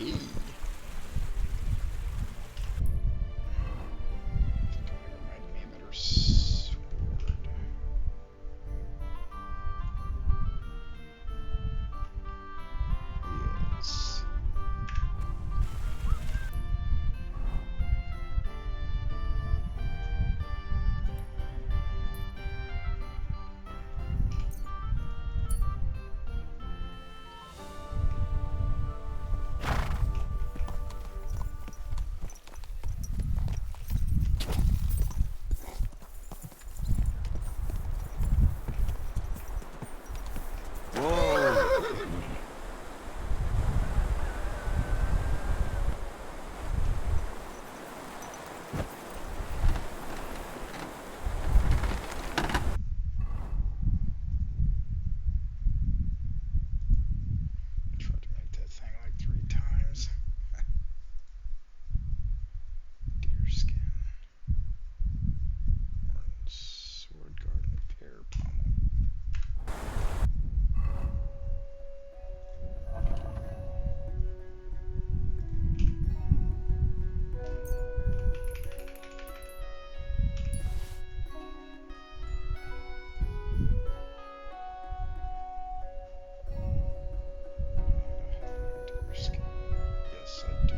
key. Might be a better sword. Yes. Tried to make that thing like 3 times. Deerskin. Sword guard and pear pommel. Deerskin. Yes, I do.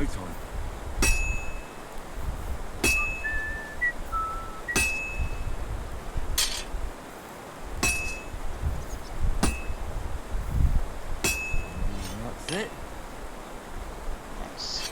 no time. That's it. Nice.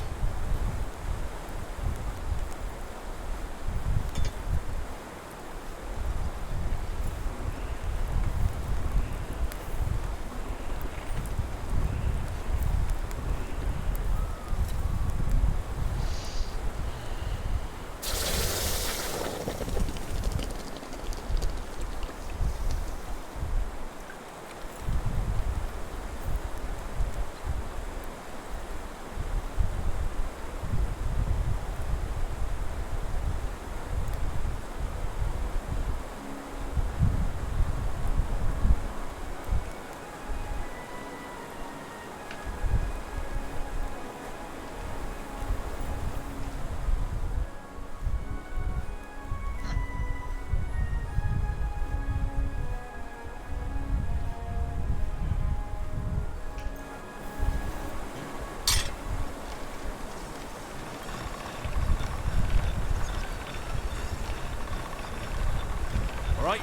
All right,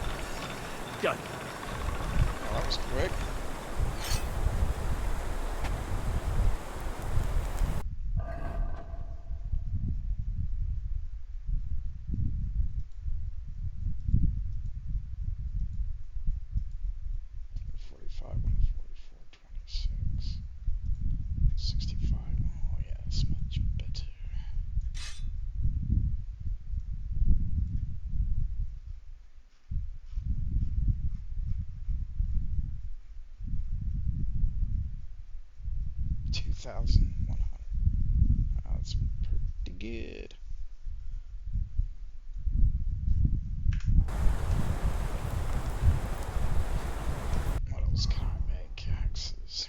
go. Oh, that was quick. $45, $144, 26, 65. Oh yeah, it's much better. $2,100. Oh, that's pretty good. What else can I make? Axes.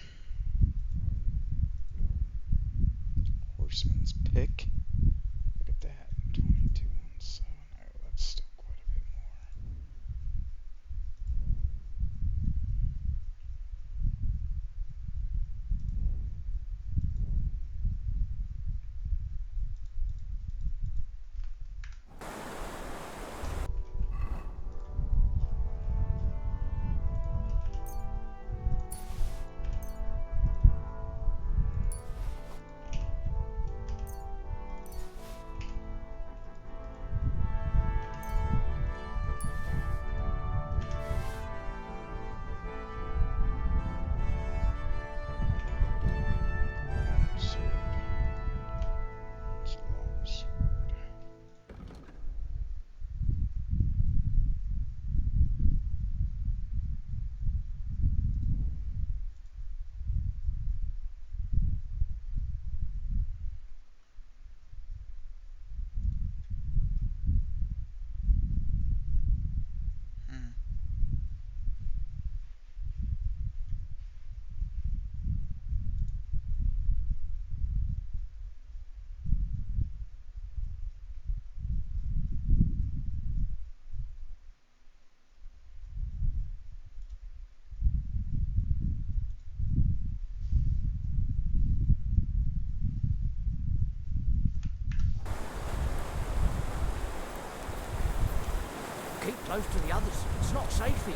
Horseman's pick. Look at that. 2217. Oh, that's still quite a bit more. Sword. It's a long sword. Hmm. Keep close to the others. It's not safe here.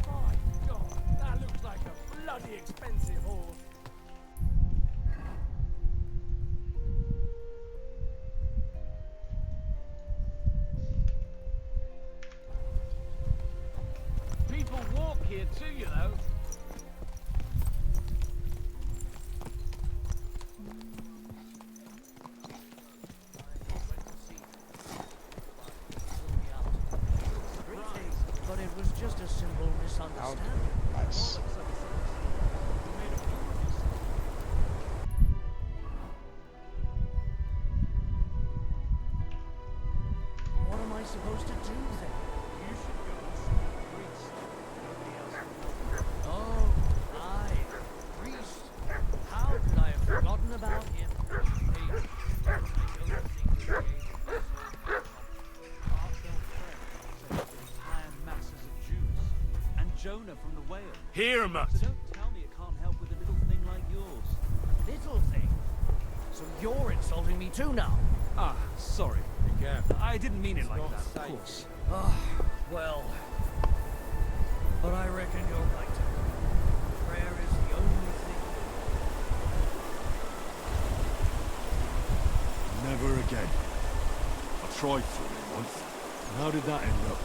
My God, that looks like a bloody expensive horse. People walk here too, you know. But it was just a simple misunderstanding. Nice. What am I supposed to do then? You should go and see the priest. Nobody else. Forgotten about him. Hey, I don't think the age is so heartfelt prayer said these high masses of Jews and Jonah from the whale. Here, Mutt. So don't tell me it can't help with a little thing like yours. Little thing? So you're insulting me too now? Ah, sorry. Be careful. I didn't mean it like not that, of safe. course. Well. But I reckon you're right. Prayer is the only thing. Never again. I tried for it once. And how did that end up?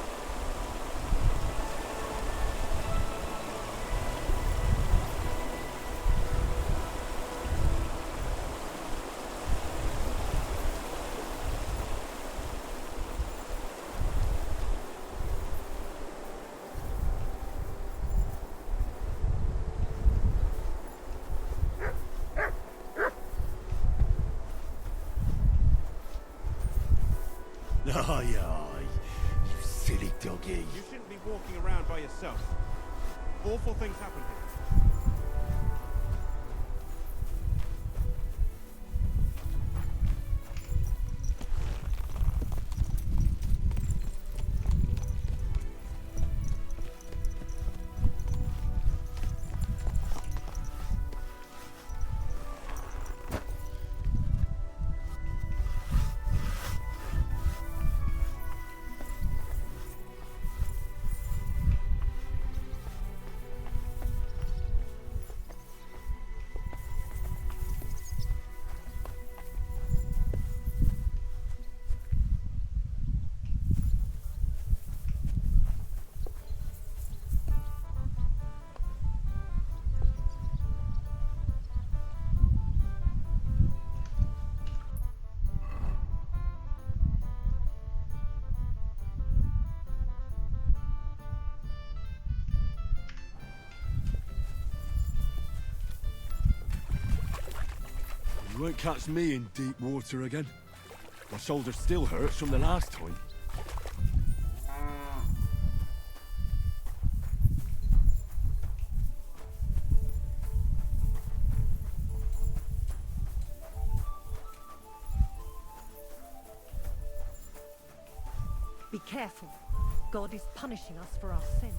Aye, aye. You silly doggy. You shouldn't be walking around by yourself. Awful things happen here. You won't catch me in deep water again. My shoulder still hurts from the last time. Be careful. God is punishing us for our sins.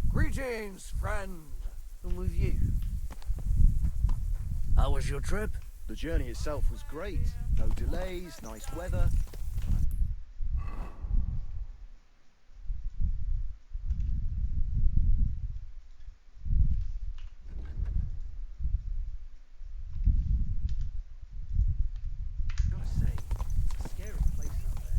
Greetings, friend. And with you? How was your trip? The journey itself was great. No delays, nice weather. Gotta say, it's a scary place out there.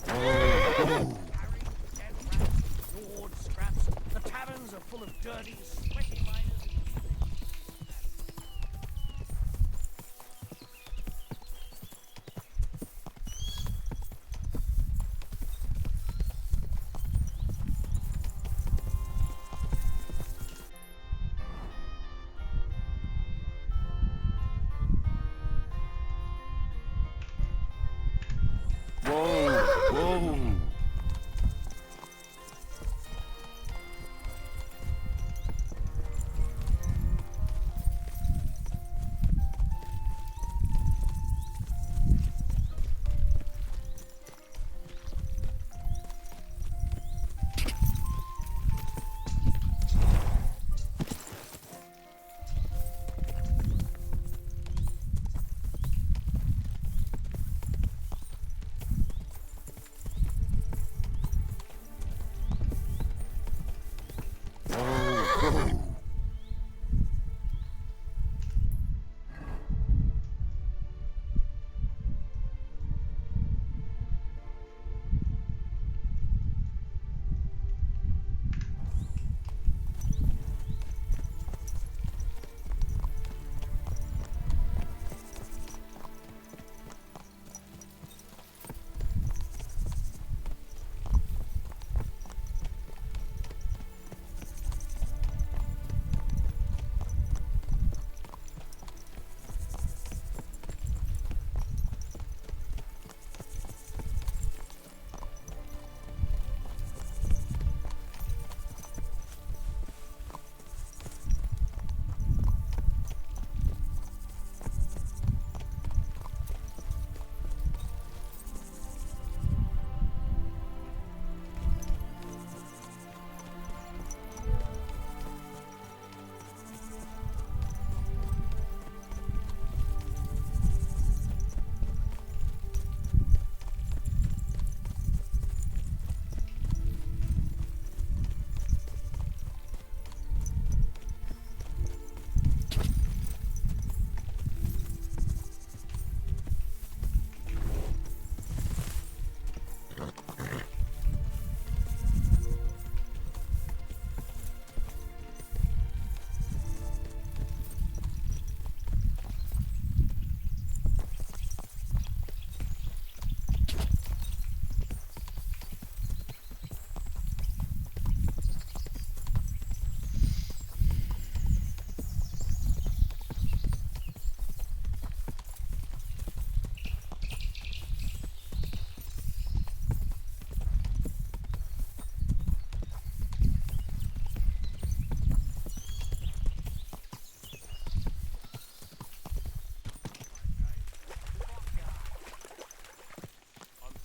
Carrying dead rats, ward scraps. The taverns are full of dirty, sweaty miners. Whoa!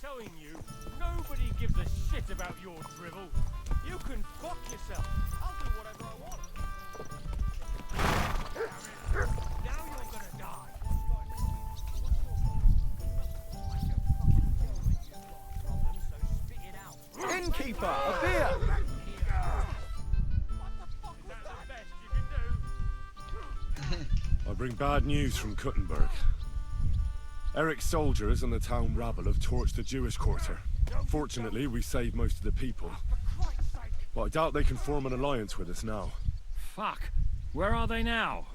Telling you, nobody gives a shit about your drivel. You can fuck yourself. I'll do whatever I want. Now you're gonna die. I can fucking tell when you've got a problem, so spit it out. Innkeeper, a beer! What the fuck was that? The best you can do. I bring bad news from Kuttenberg. Eric's soldiers and the town rabble have torched the Jewish quarter. Fortunately, we saved most of the people. But I doubt they can form an alliance with us now. Fuck. Where are they now?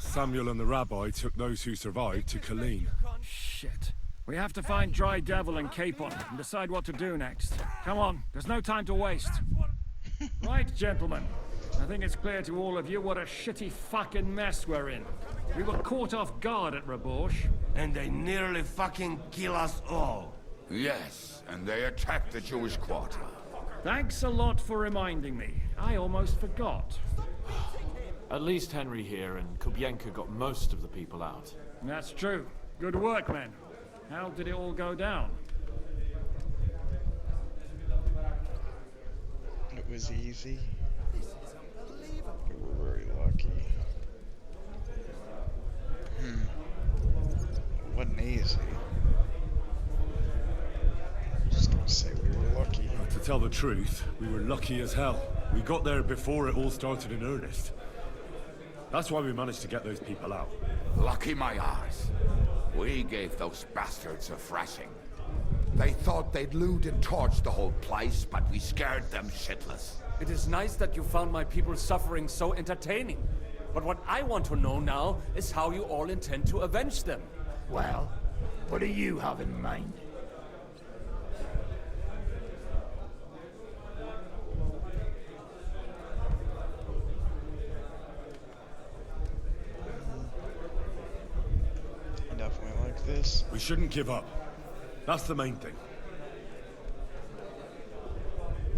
Samuel and the rabbi took those who survived to Colleen. Shit. We have to find Dry Devil and Capon and decide what to do next. Come on, there's no time to waste. Right, gentlemen. I think it's clear to all of you what a shitty fucking mess we're in. We were caught off guard at Rabosh. And they nearly fucking kill us all. Yes, and they attacked the Jewish quarter. Thanks a lot for reminding me. I almost forgot. At least Henry here and Kubienka got most of the people out. That's true. Good work, men. How did it all go down? It was easy. We were very lucky. Wasn't easy. Just gonna say we were lucky. To tell the truth, we were lucky as hell. We got there before it all started in earnest. That's why we managed to get those people out. Lucky my arse. We gave those bastards a thrashing. They thought they'd loot and torch the whole place, but we scared them shitless. It is nice that you found my people suffering so entertaining. But what I want to know now is how you all intend to avenge them. Well, what do you have in mind? I definitely like this. We shouldn't give up. That's the main thing.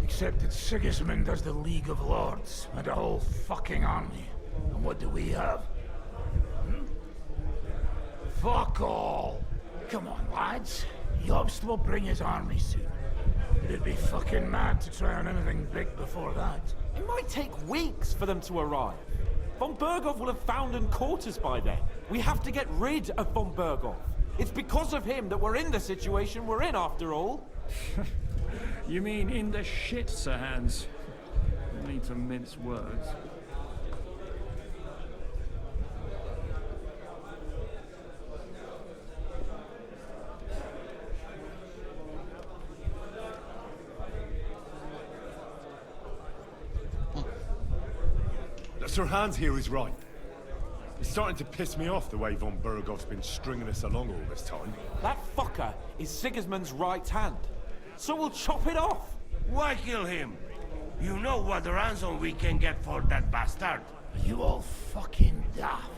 Except that Sigismund has the League of Lords and a whole fucking army. And what do we have? Hmm? Fuck all! Come on, lads. Jobst will bring his army soon. It'd be fucking mad to try on anything big before that. It might take weeks for them to arrive. Von Berghoff will have found and caught us by then. We have to get rid of Von Berghoff. It's because of him that we're in the situation we're in, after all. You mean in the shit, Sir Hans? No need to mince words. Sir Hans here is right. It's starting to piss me off the way von Berghoff's been stringing us along all this time. That fucker is Sigismund's right hand. So we'll chop it off. Why kill him? You know what ransom we can get for that bastard. You all fucking daft.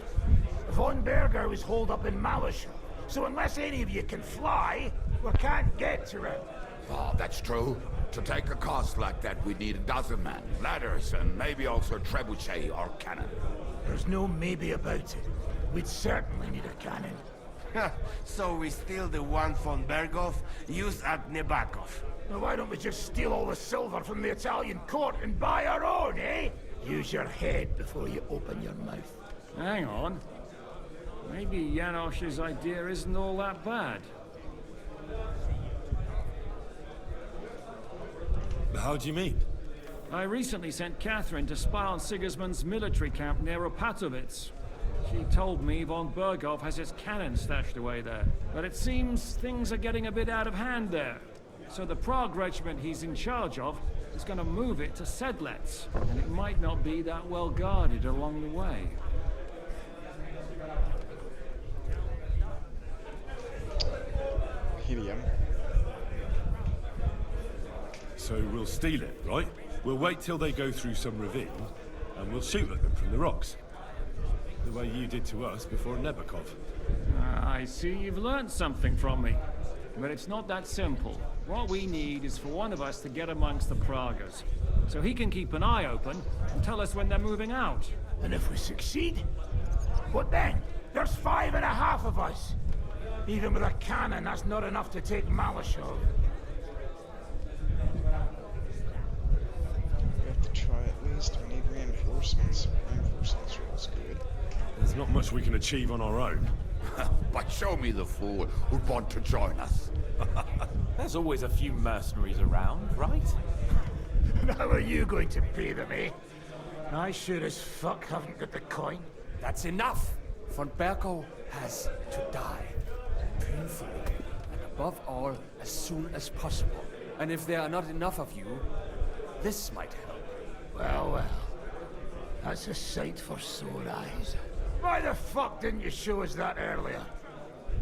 Von Berger is holed up in Malishal, so unless any of you can fly, we can't get to him. Oh, that's true. To take a cost like that, we'd need a dozen men, ladders, and maybe also a trebuchet or cannon. There's no maybe about it. We'd certainly need a cannon. So we steal the one von Berghoff used at Nebakov. Now why don't we just steal all the silver from the Italian court and buy our own, eh? Use your head before you open your mouth. Hang on. Maybe Janosch's idea isn't all that bad. How do you mean? I recently sent Catherine to spy on Sigismund's military camp near Opatovitz. She told me von Berghoff has his cannon stashed away there. But it seems things are getting a bit out of hand there. So the Prague regiment he's in charge of is going to move it to Sedlec, and it might not be that well guarded along the way. Helium. So we'll steal it, right? We'll wait till they go through some ravine, and we'll shoot at them from the rocks. The way you did to us before Nebakov. I see you've learned something from me. But it's not that simple. What we need is for one of us to get amongst the Pragas, so he can keep an eye open and tell us when they're moving out. And if we succeed, what then? There's 5.5 of us. Even with a cannon, that's not enough to take Malishal. We have to try at least. We need reinforcements. Reinforcements feels good. There's not much we can achieve on our own. But show me the fool who'd want to join us. There's always a few mercenaries around, right? How are you going to pay them, eh? I sure as fuck haven't got the coin. That's enough! Von Berghoff has to die. Painfully. And above all, as soon as possible. And if there are not enough of you, this might help. Well, well. That's a sight for sore eyes. Why the fuck didn't you show us that earlier?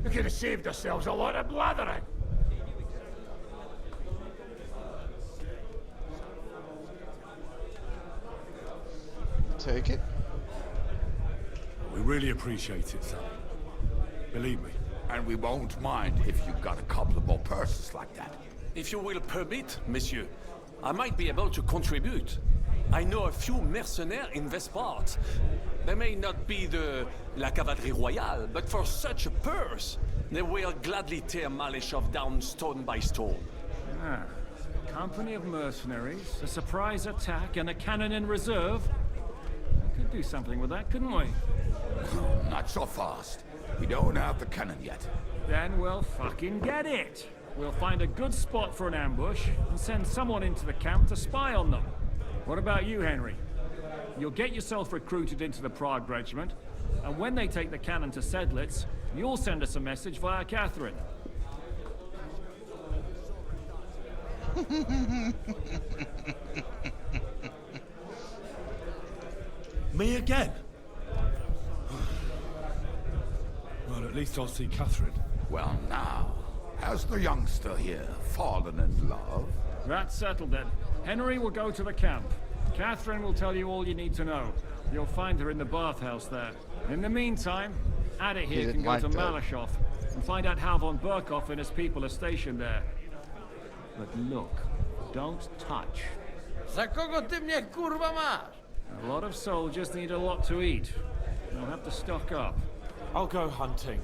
We could have saved ourselves a lot of blathering. Take it. We really appreciate it, son. Believe me. And we won't mind if you've got a couple of more purses like that. If you will permit, monsieur, I might be able to contribute. I know a few mercenaires in this part. They may not be la cavalerie royale, but for such a purse, they will gladly tear Malishov down stone by stone. Ah, a company of mercenaries, a surprise attack, and a cannon in reserve. We could do something with that, couldn't we? Not so fast. We don't have the cannon yet. Then we'll fucking get it. We'll find a good spot for an ambush and send someone into the camp to spy on them. What about you, Henry? You'll get yourself recruited into the Prague regiment, and when they take the cannon to Sedlec, you'll send us a message via Catherine. Me again? Well, at least I'll see Catherine. Well, now, has the youngster here fallen in love? That's settled then. Henry will go to the camp. Catherine will tell you all you need to know. You'll find her in the bathhouse there. In the meantime, Ada here can go to Malashov and find out how von Burkhoff and his people are stationed there. But look, don't touch. Za kogo ty mnie kurwa masz? A lot of soldiers need a lot to eat. They'll have to stock up. I'll go hunting.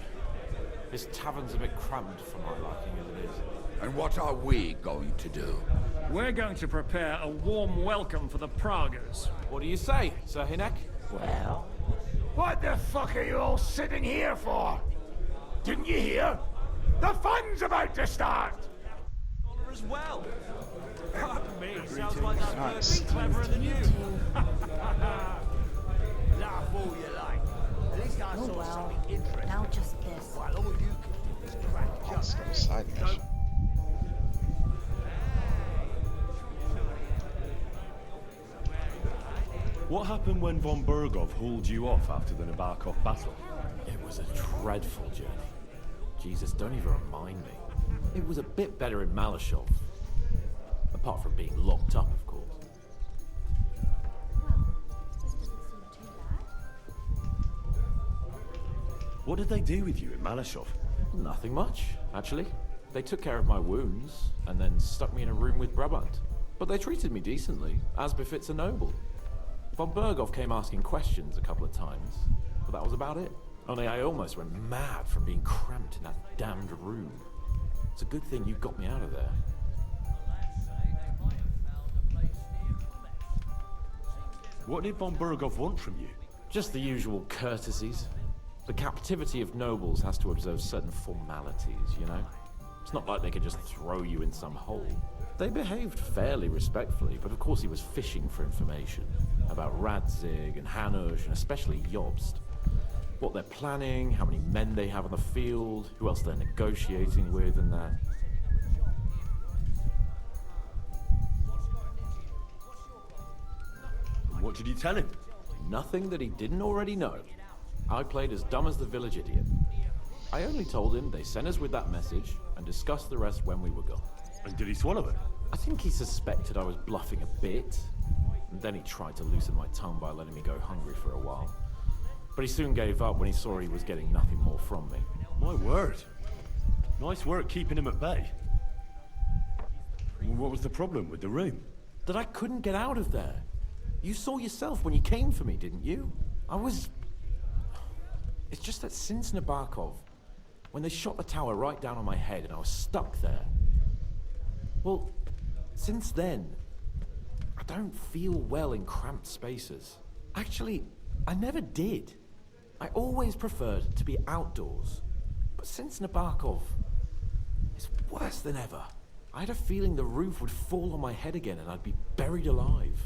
This tavern's a bit cramped for my liking as it is. And what are we going to do? We're going to prepare a warm welcome for the Pragas. What do you say, Sir Hinek? Well, what the fuck are you all sitting here for? Didn't you hear? The fun's about to start! As well. Fuck me, sounds Greetings. like that Nice. bird's cleverer than you. Laugh all you like. At least I saw something interesting. Now just this. Well, all you can do is crack Let's jokes. go side mission. What happened when von Burgov hauled you off after the Nabokov battle? It was a dreadful journey. Jesus, don't even remind me. It was a bit better in Malashov. Apart from being locked up, of course. What did they do with you in Malashov? Nothing much, actually. They took care of my wounds, and then stuck me in a room with Brabant. But they treated me decently, as befits a noble. Von Burgov came asking questions a couple of times, but that was about it. Only I almost went mad from being cramped in that damned room. It's a good thing you got me out of there. What did von Burgov want from you? Just the usual courtesies. The captivity of nobles has to observe certain formalities, you know? It's not like they could just throw you in some hole. They behaved fairly respectfully, but of course he was fishing for information. About Radzig and Hanush, and especially Jobst. What they're planning, how many men they have on the field, who else they're negotiating with, and that. And what did you tell him? Nothing that he didn't already know. I played as dumb as the village idiot. I only told him they sent us with that message and discussed the rest when we were gone. And did he swallow it? I think he suspected I was bluffing a bit, and then he tried to loosen my tongue by letting me go hungry for a while. But he soon gave up when he saw he was getting nothing more from me. My word. Nice work keeping him at bay. Well, what was the problem with the room? That I couldn't get out of there. You saw yourself when you came for me, didn't you? It's just that since Nabokov, when they shot the tower right down on my head and I was stuck there. Well, since then, I don't feel well in cramped spaces. Actually, I never did. I always preferred to be outdoors. But since Nabokov, it's worse than ever. I had a feeling the roof would fall on my head again and I'd be buried alive.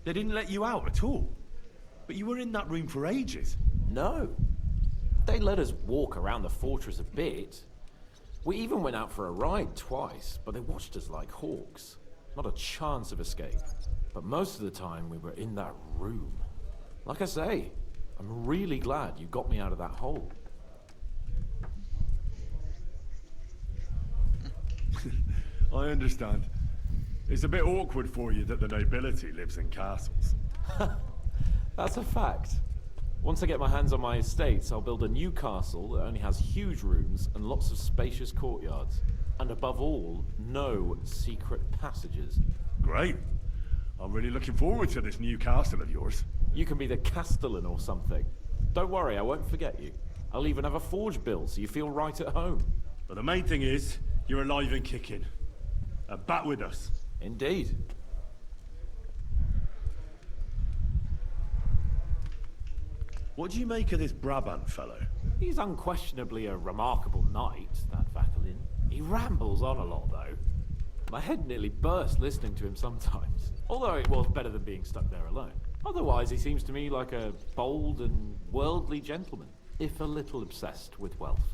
They didn't let you out at all. But you were in that room for ages. No. They let us walk around the fortress a bit. We even went out for a ride twice, but they watched us like hawks. Not a chance of escape. But most of the time we were in that room. Like I say, I'm really glad you got me out of that hole. I understand. It's a bit awkward for you that the nobility lives in castles. That's a fact. Once I get my hands on my estates, I'll build a new castle that only has huge rooms and lots of spacious courtyards. And above all, no secret passages. Great. I'm really looking forward to this new castle of yours. You can be the castellan or something. Don't worry, I won't forget you. I'll even have a forge built so you feel right at home. But the main thing is, you're alive and kicking. And back with us. Indeed. What do you make of this Brabant fellow? He's unquestionably a remarkable knight, that Vakalin. He rambles on a lot, though. My head nearly burst listening to him sometimes. Although it was better than being stuck there alone. Otherwise, he seems to me like a bold and worldly gentleman. if a little obsessed with wealth.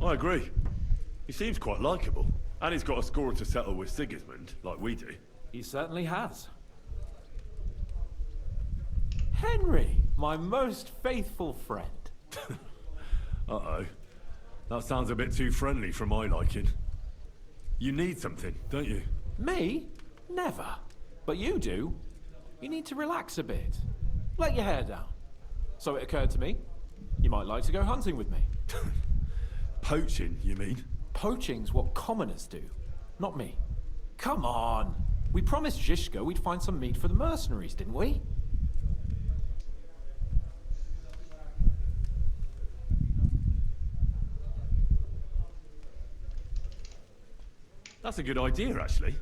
I agree. He seems quite likable. And he's got a score to settle with Sigismund, like we do. He certainly has. Henry, my most faithful friend. Uh-oh. That sounds a bit too friendly for my liking. You need something, don't you? Me? Never. But you do. You need to relax a bit. Let your hair down. So it occurred to me, you might like to go hunting with me. Poaching, you mean? Poaching's what commoners do, not me. Come on. We promised Zizka we'd find some meat for the mercenaries, didn't we? That's a good idea, actually.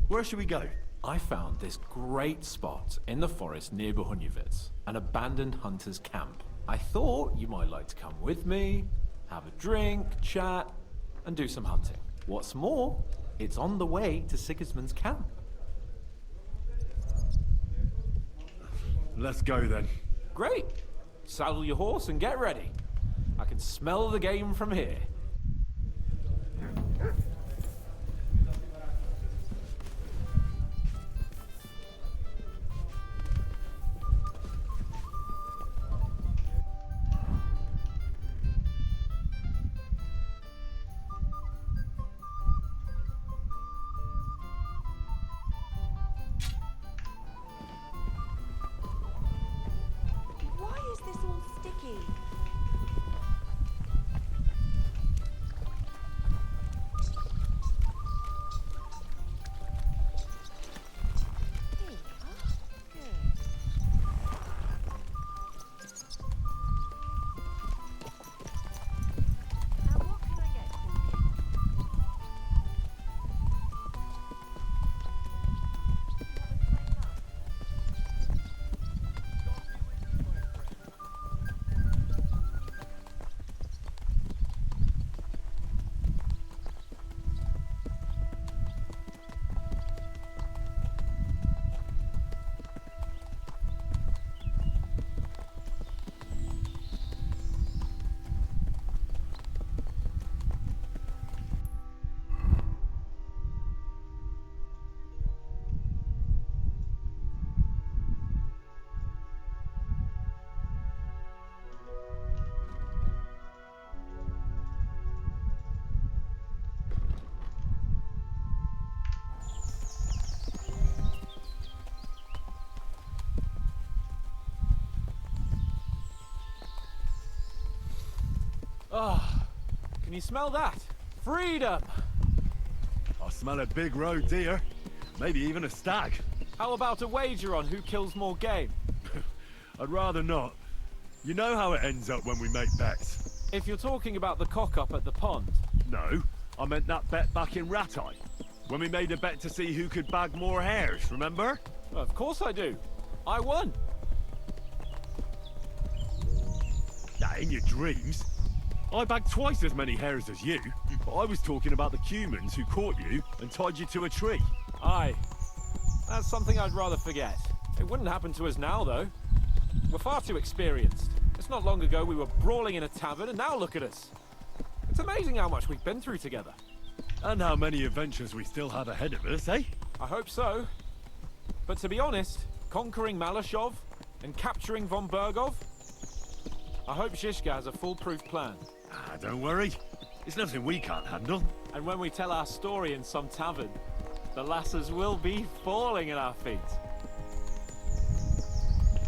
Where should we go? I found this great spot in the forest near Bohunjevitz, an abandoned hunter's camp. I thought you might like to come with me, have a drink, chat, and do some hunting. What's more, it's on the way to Sigismund's camp. Let's go then. Great. Saddle your horse and get ready. I can smell the game from here. Why is this all sticky? Here we are. Good. Now what can I get for you? Ah, can you smell that? Freedom! I smell a big roe deer. Maybe even a stag. How about a wager on who kills more game? I'd rather not. You know how it ends up when we make bets. If you're talking about the cock-up at the pond. No, I meant that bet back in Ratai. When we made a bet to see who could bag more hares, remember? Of course I do. I won. Nah, in your dreams. I bagged twice as many hares as you, but I was talking about the humans who caught you and tied you to a tree. Aye. That's something I'd rather forget. It wouldn't happen to us now, though. We're far too experienced. It's not long ago we were brawling in a tavern, and now look at us. It's amazing how much we've been through together. And how many adventures we still have ahead of us, eh? I hope so. But to be honest, conquering Malashov and capturing von Bergov, I hope Zizka has a foolproof plan. Ah, don't worry. It's nothing we can't handle. And when we tell our story in some tavern, the lasses will be falling at our feet.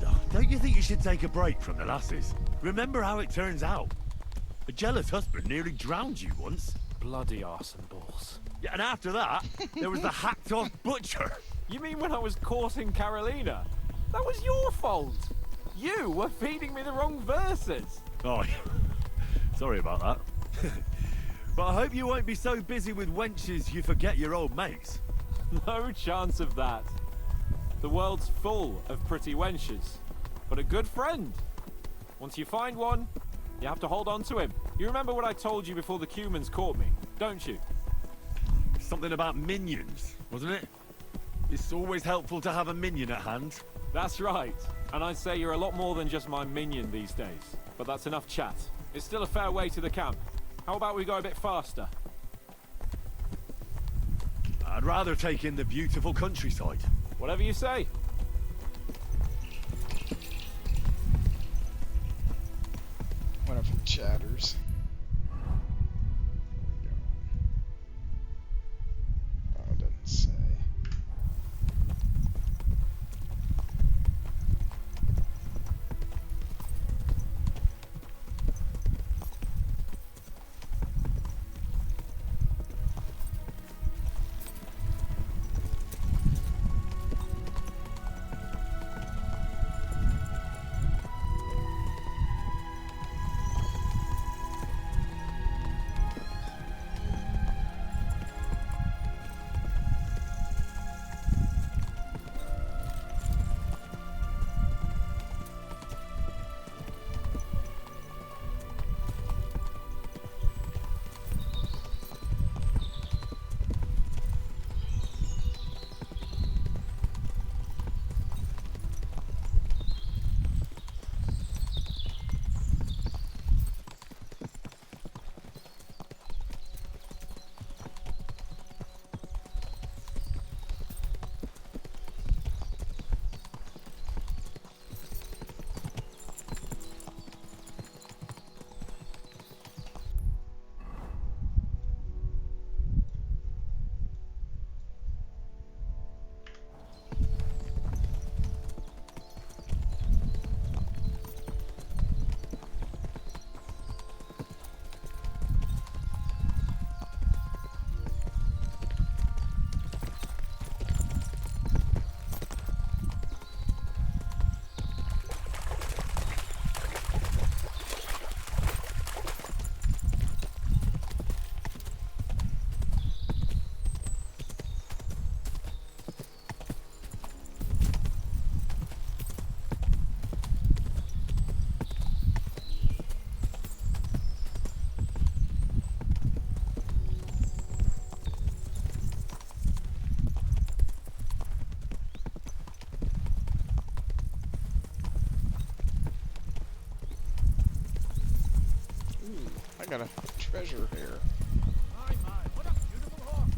Oh, don't you think you should take a break from the lasses? Remember how it turns out. A jealous husband nearly drowned you once. Bloody arse and balls. Yeah, and after that, there was the hacked-off butcher. You mean when I was courting Carolina? That was your fault. You were feeding me the wrong verses. Oh, sorry about that. But I hope you won't be so busy with wenches you forget your old mates. No chance of that. The world's full of pretty wenches. But a good friend. Once you find one, you have to hold on to him. You remember what I told you before the Cumans caught me, don't you? Something about minions, wasn't it? It's always helpful to have a minion at hand. That's right. And I'd say you're a lot more than just my minion these days. But that's enough chat. It's still a fair way to the camp. How about we go a bit faster? I'd rather take in the beautiful countryside. Whatever you say. One of them chatters. Oh, it doesn't say. I got a treasure here. My, what a beautiful horse.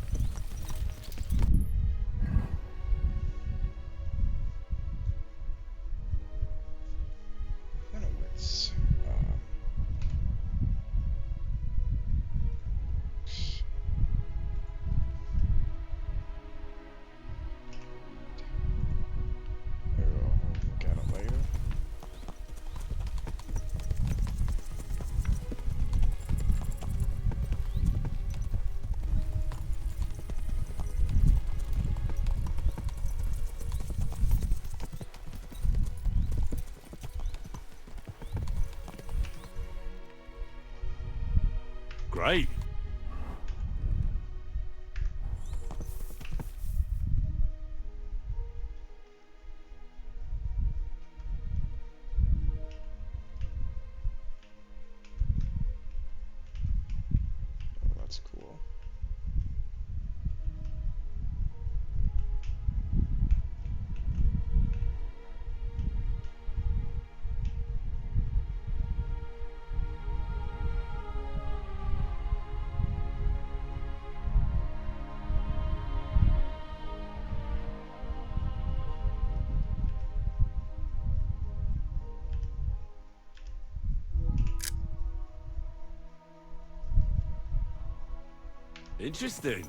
Winowitz. I'll look at it later. Great. Oh, that's cool. Interesting.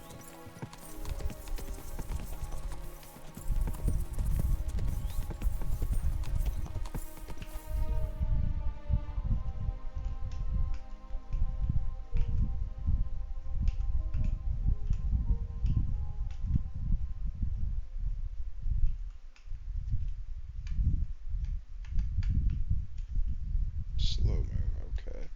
Slow move, okay.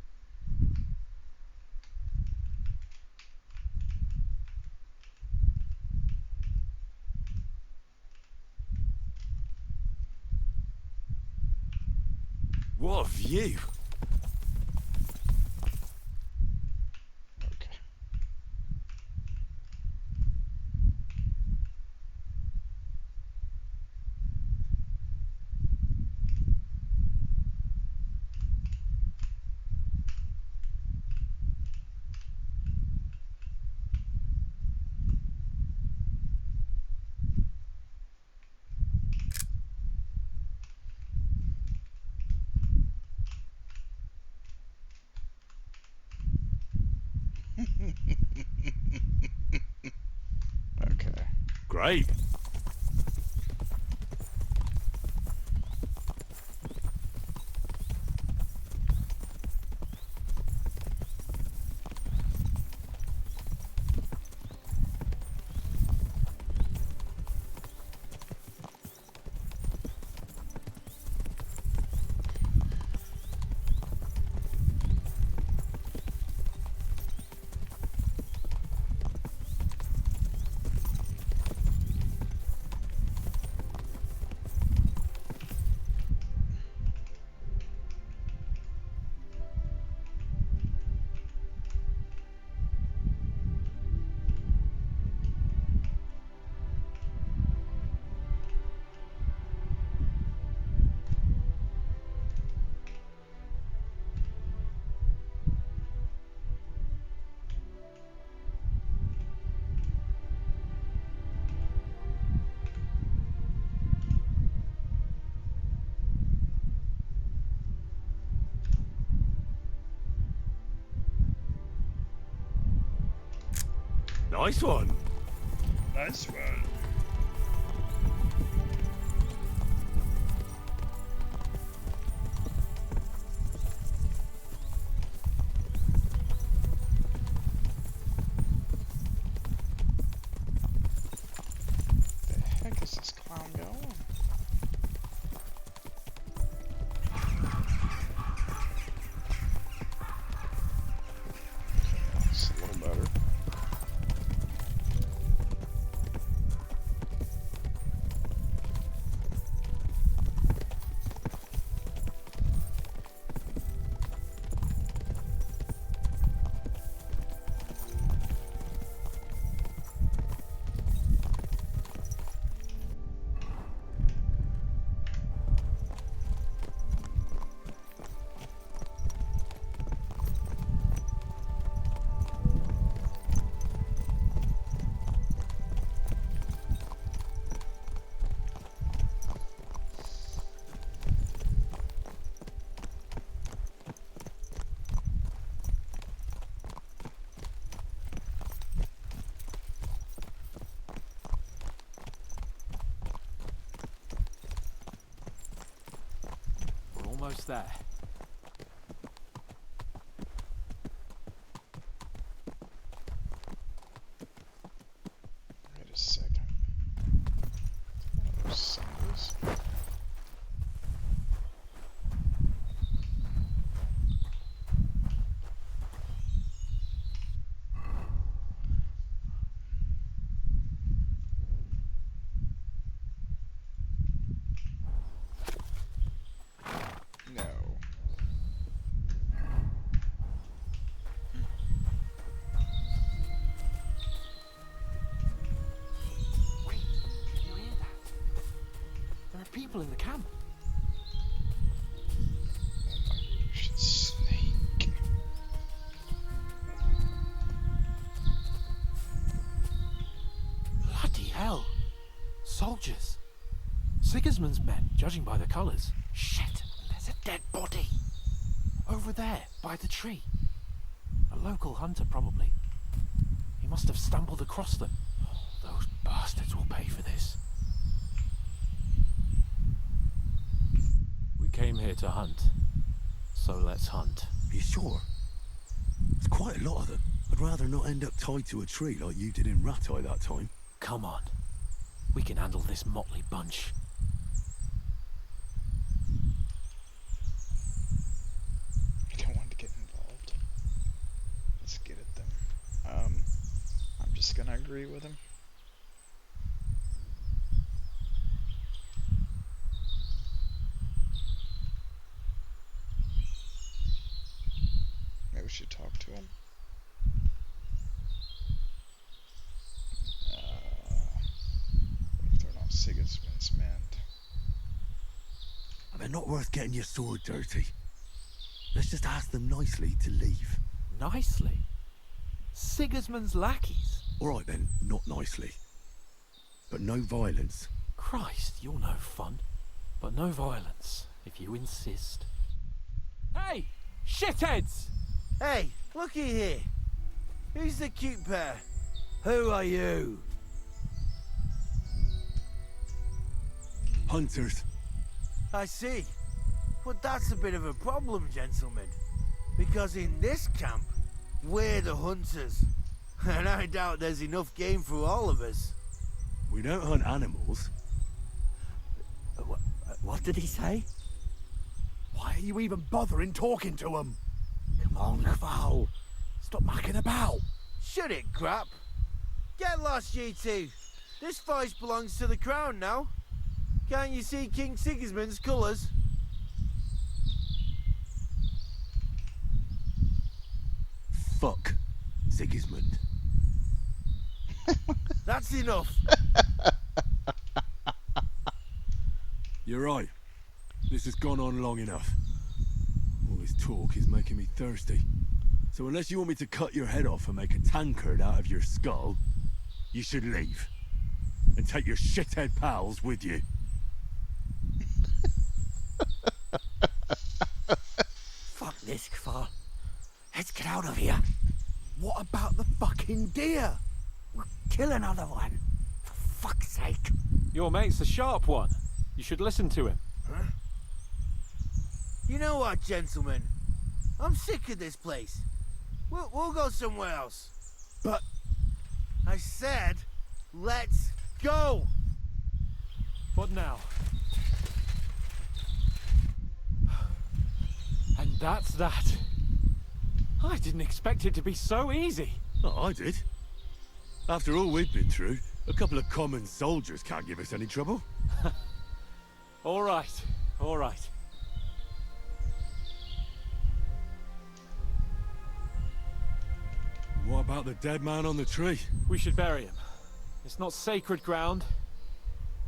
What a view. Okay. Great. Nice one. Nice one. The heck is this clown going? That's a little better. We're almost there. Wait a second. One of those symbols. No. Wait, you hear that? There are people in the camp. You should sneak. Bloody hell. Soldiers. Sigismund's men, judging by the colours. Shit, there's a dead body. Over there, by the tree. A local hunter, probably. He must have stumbled across them. Oh, those bastards will pay for this. We came here to hunt. So let's hunt. You sure? There's quite a lot of them. I'd rather not end up tied to a tree like you did in Rattay that time. Come on. We can handle this motley bunch. I don't want to get involved. Let's get at them. I'm just gonna agree with him. Maybe we should talk to him. What if they're not Sigismund's men? They're not worth getting your sword dirty. Let's just ask them nicely to leave. Nicely? Sigismund's lackeys? Alright then, not nicely. But no violence. Christ, you're no fun. But no violence, if you insist. Hey! Shitheads! Hey, looky here. Who's the cute pair? Who are you? Hunters. I see. But that's a bit of a problem, gentlemen. Because in this camp, we're the hunters. And I doubt there's enough game for all of us. We don't hunt animals. What did he say? Why are you even bothering talking to him? Come on, Kval. Stop mucking about. Shut it, crap. Get lost, you two. This forest belongs to the crown now. Can't you see King Sigismund's colours? Fuck Sigismund. That's enough. You're right. This has gone on long enough. All this talk is making me thirsty. So unless you want me to cut your head off and make a tankard out of your skull, you should leave. And take your shithead pals with you. Fuck this, Kvar. Let's get out of here. What about the fucking deer? We'll kill another one. For fuck's sake. Your mate's the sharp one. You should listen to him. Huh? You know what, gentlemen? I'm sick of this place. We'll go somewhere else. But... I said, let's go! What now? And that's that. I didn't expect it to be so easy. Oh, I did. After all we've been through, a couple of common soldiers can't give us any trouble. All right, all right. What about the dead man on the tree? We should bury him. It's not sacred ground,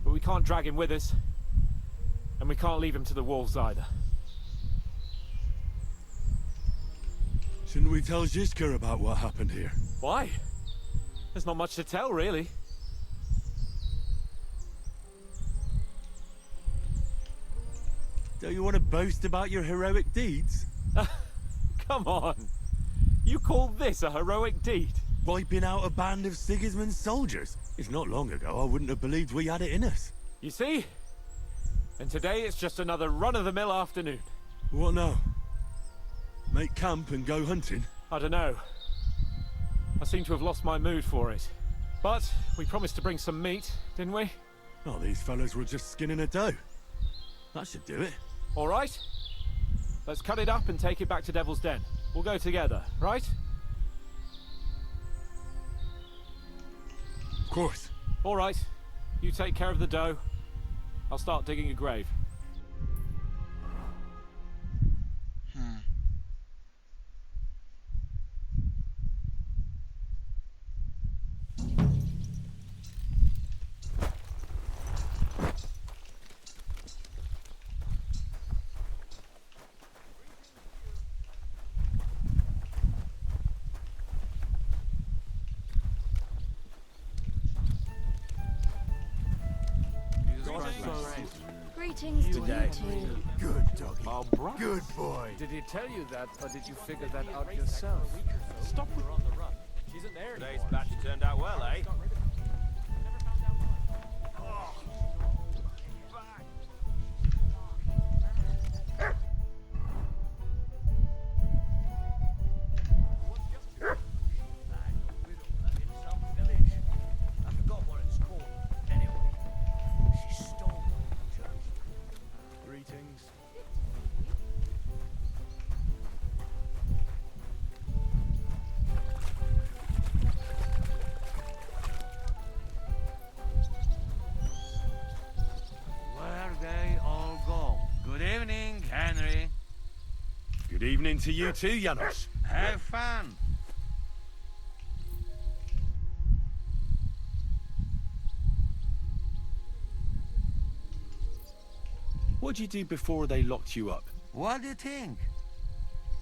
but we can't drag him with us. And we can't leave him to the wolves either. Shouldn't we tell Zizka about what happened here? Why? There's not much to tell, really. Don't you want to boast about your heroic deeds? Come on. You call this a heroic deed? Wiping out a band of Sigismund's soldiers. It's not long ago I wouldn't have believed we had it in us. You see? And today it's just another run-of-the-mill afternoon. What now? Make camp and go hunting? I don't know. I seem to have lost my mood for it. But we promised to bring some meat, didn't we? Oh, these fellas were just skinning a doe. That should do it. All right. Let's cut it up and take it back to Devil's Den. We'll go together, right? Of course. All right. You take care of the doe. I'll start digging a grave. Greetings to you too. Good doggy. Good boy. Did he tell you that, or did you figure that out yourself? Stop with... on the run. She isn't there Today's batch turned out well, eh? Good evening to you too, Janos. Have fun. What did you do before they locked you up? What do you think?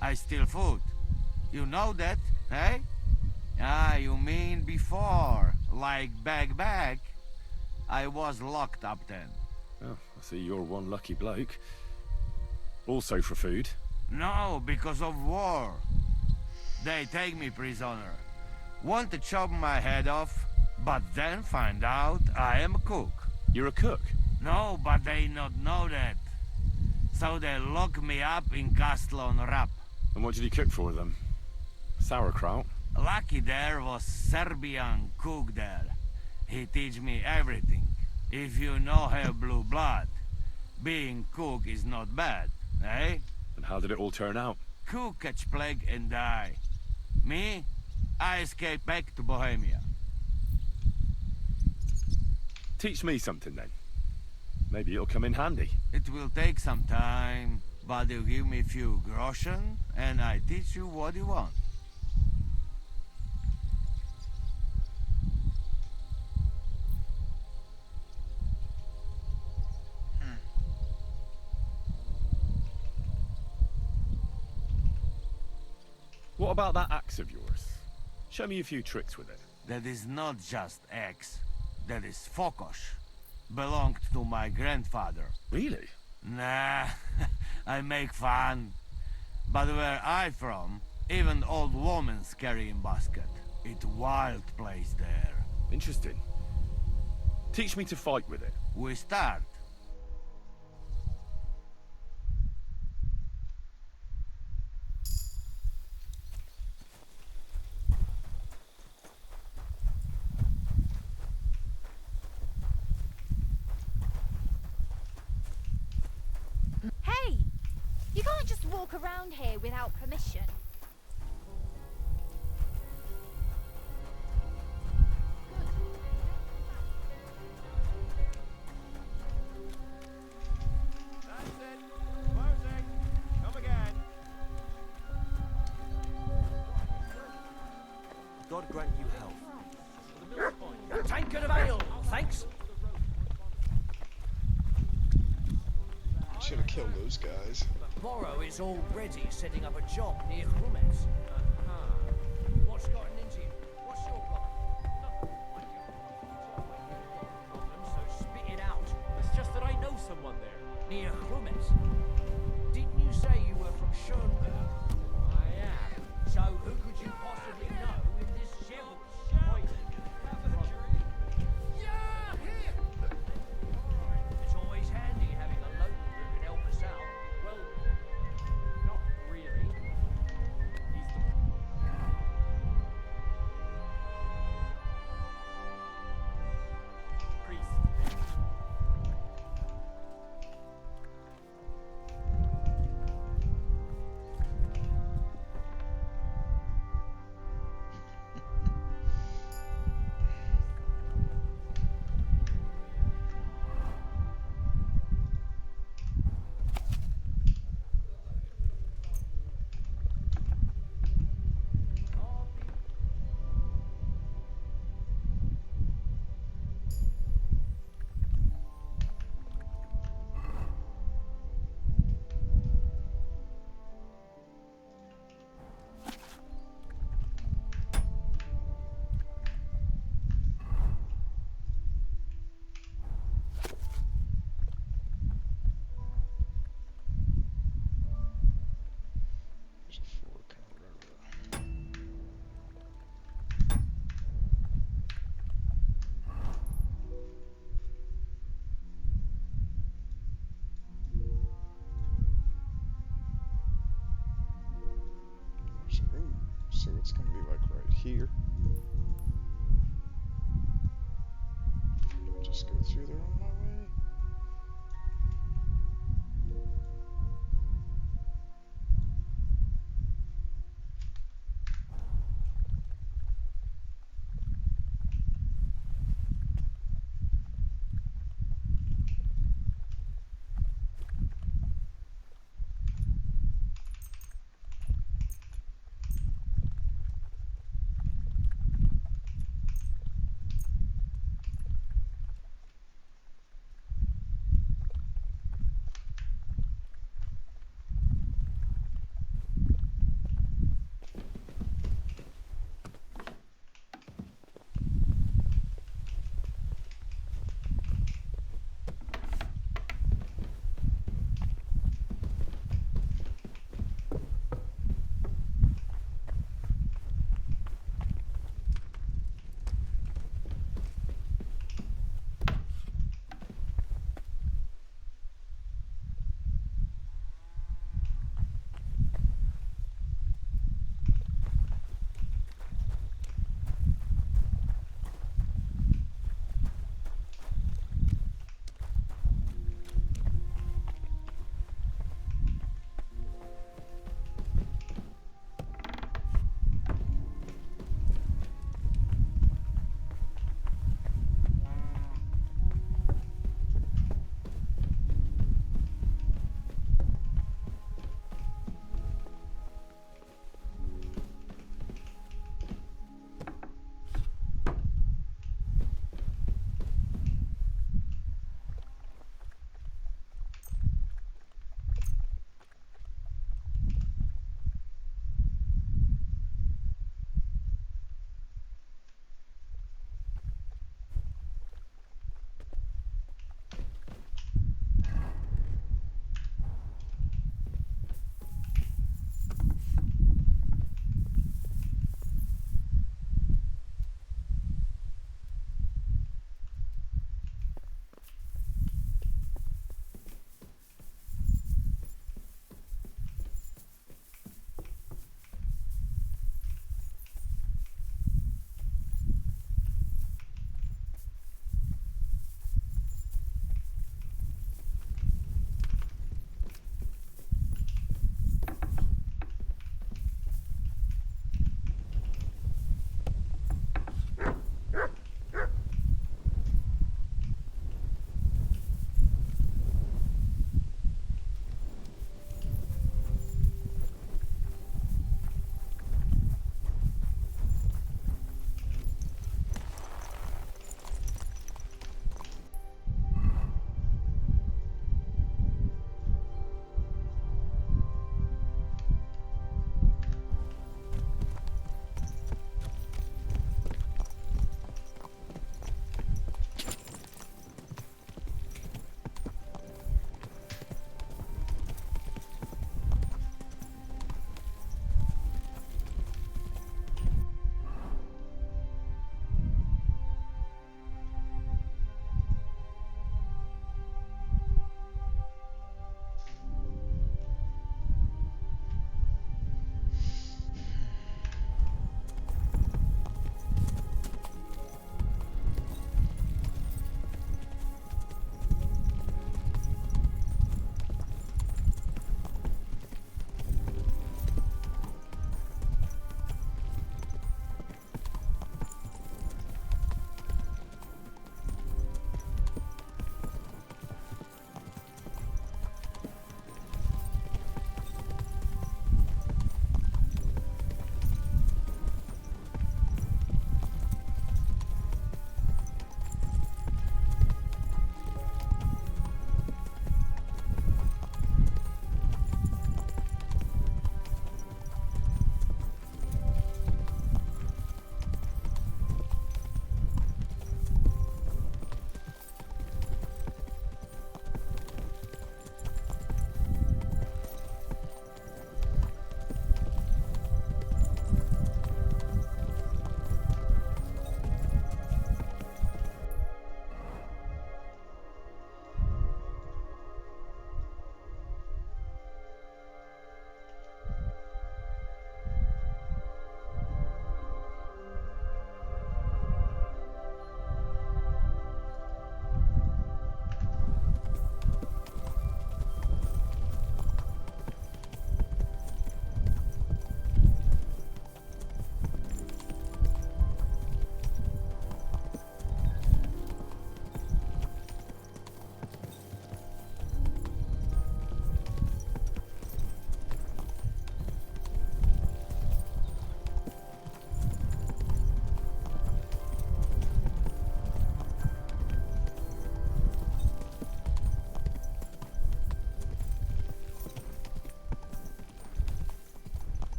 I steal food. You know that, eh? Ah, you mean before, like back. I was locked up then. Oh, I see you're one lucky bloke. Also for food. No, because of war. They take me prisoner. Want to chop my head off, but then find out I am a cook. You're a cook? No, but they not know that. So they lock me up in Castle on Rap. And what did he cook for them? Sauerkraut? Lucky there was Serbian cook there. He teach me everything. If you know her blue blood, being cook is not bad, eh? And how did it all turn out? Cook catch plague and die. Me? I escape back to Bohemia. Teach me something then. Maybe it'll come in handy. It will take some time, but you give me few groschen, and I teach you what you want. What about that axe of yours? Show me a few tricks with it. That is not just axe. That is Fokosh. Belonged to my grandfather. Really? Nah, I make fun. But where I from, even old women's carrying basket. It wild place there. Interesting. Teach me to fight with it. We start. Hey! You can't just walk around here without permission. That's it. Closing. Come again. God grant you health. Tankard of ale, thanks. Should have killed those guys. Borrow is already setting up a job near Krumetz. What's gotten into you? What's your problem? Problem, so spit it out. It's just that I know someone there. Near Krumetz. Didn't you say you were from Schoenberg? I am. So who could you possibly know in this shell? It's always handy having a local who can help us out. Well, not really. He's the... priest. There's a fork and a river. Ooh, so it's gonna be like right here. Just go through there on my way.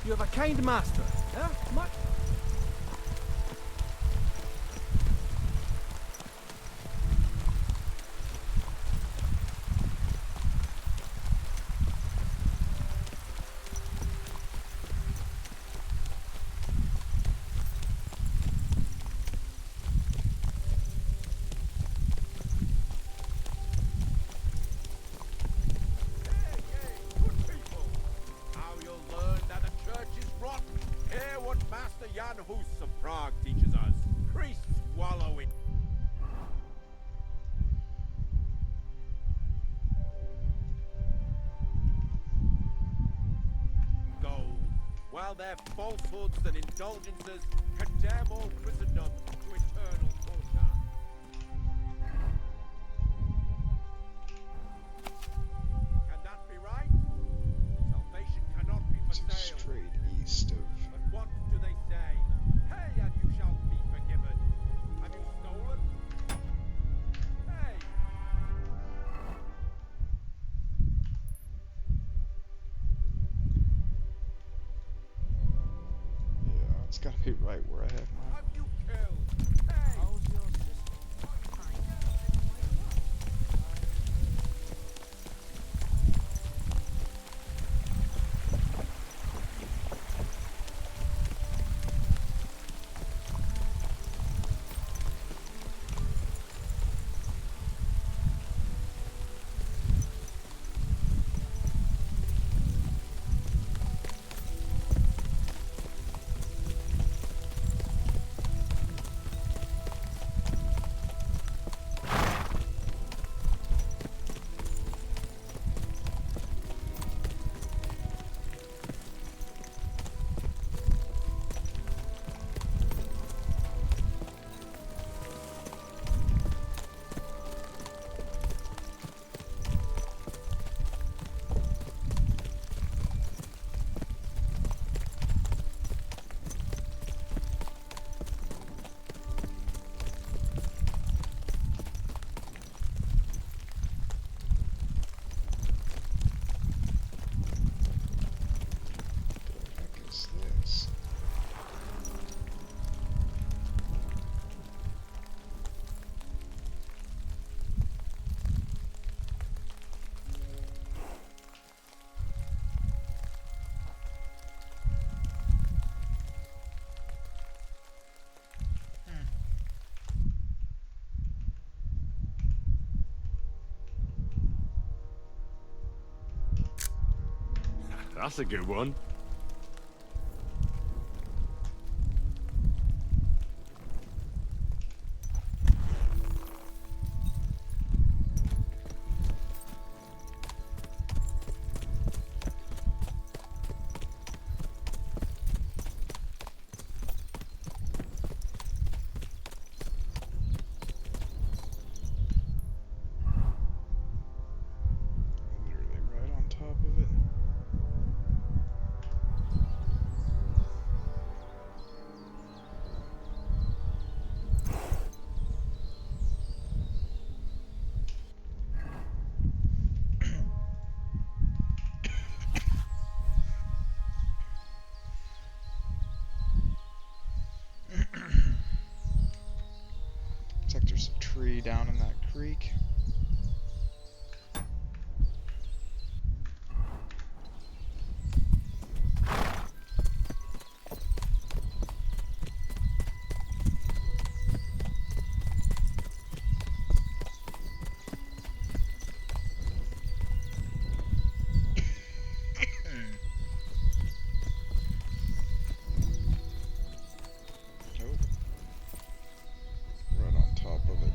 You have a kind master, eh? Much? Now you'll learn that the church is rotten. Hear what Master Jan Hus of Prague teaches us. Priests wallow in gold, while their falsehoods and indulgences condemn all Christendom to eternal torture. Can that be right? Salvation cannot be for sale. Straight east of. But what do they say? Hey, and you shall be forgiven. Have you stolen? Hey! Yeah, it's gotta be right where I have my. Have you killed? Hey! How's your sister? The heck is this? That's a good one. Literally right on top of it. Looks like there's a tree down in that creek. Nope. Right on top of it.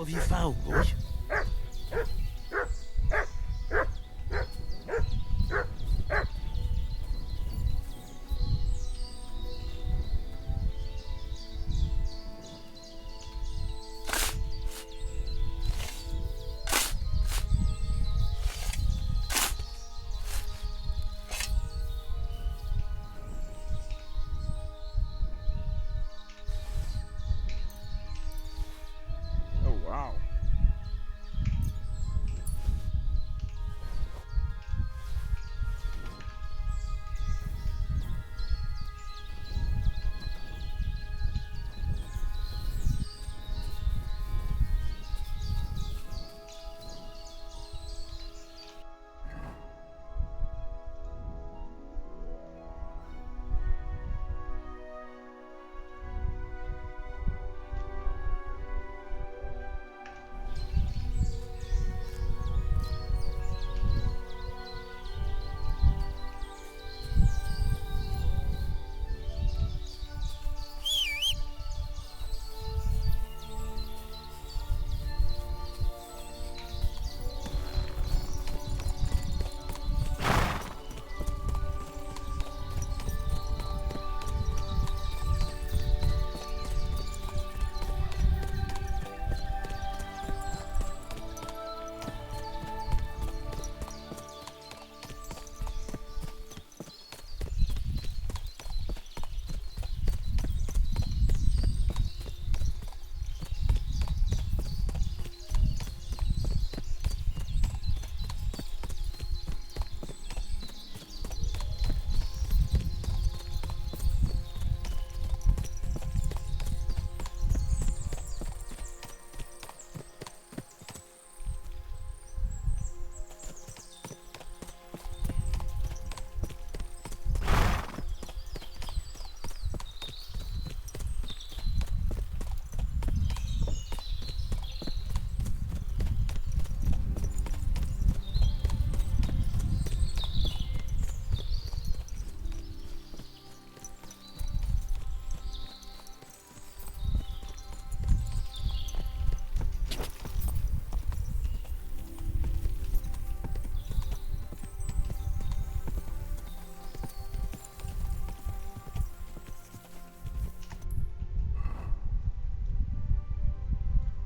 have you found, boy? Oh, wow.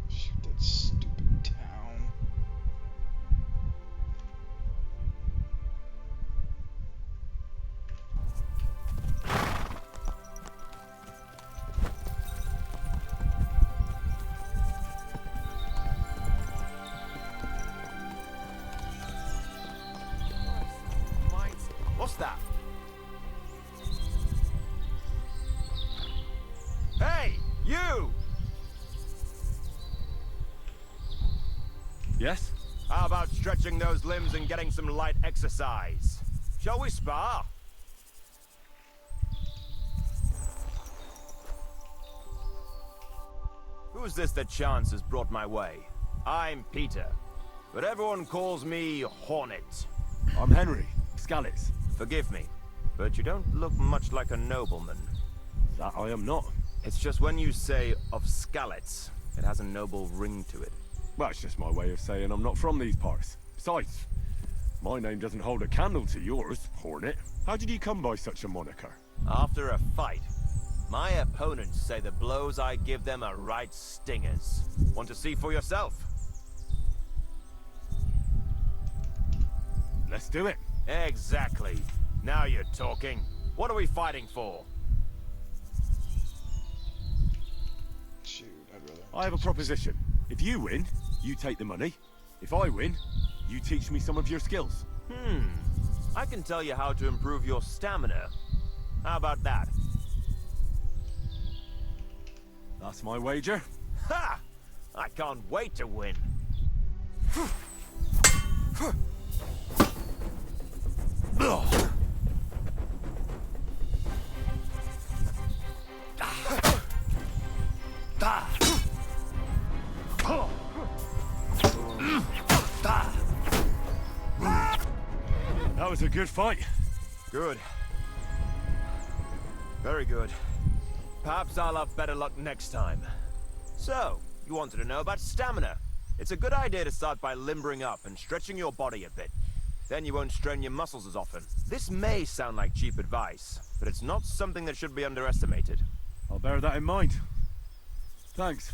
Shoot, that stupid town. What's that? Hey, you! Yes? How about stretching those limbs and getting some light exercise? Shall we spar? Who's this that chance has brought my way? I'm Peter, but everyone calls me Hornet. I'm Henry, Scallis. Forgive me, but you don't look much like a nobleman. That I am not. It's just when you say of Scalets, it has a noble ring to it. Well, it's just my way of saying I'm not from these parts. Besides, my name doesn't hold a candle to yours, Hornet. How did you come by such a moniker? After a fight, my opponents say the blows I give them are right stingers. Want to see for yourself? Let's do it. Exactly. Now you're talking. What are we fighting for? Shoot, I'd rather. I have a proposition. If you win, you take the money. If I win, you teach me some of your skills. I can tell you how to improve your stamina. How about that? That's my wager. Ha! I can't wait to win. That was a good fight. Good. Very good. Perhaps I'll have better luck next time. So, You wanted to know about stamina. It's a good idea to start by limbering up and stretching your body a bit. Then you won't strain your muscles as often. This may sound like cheap advice, but it's not something that should be underestimated. I'll bear that in mind. Thanks.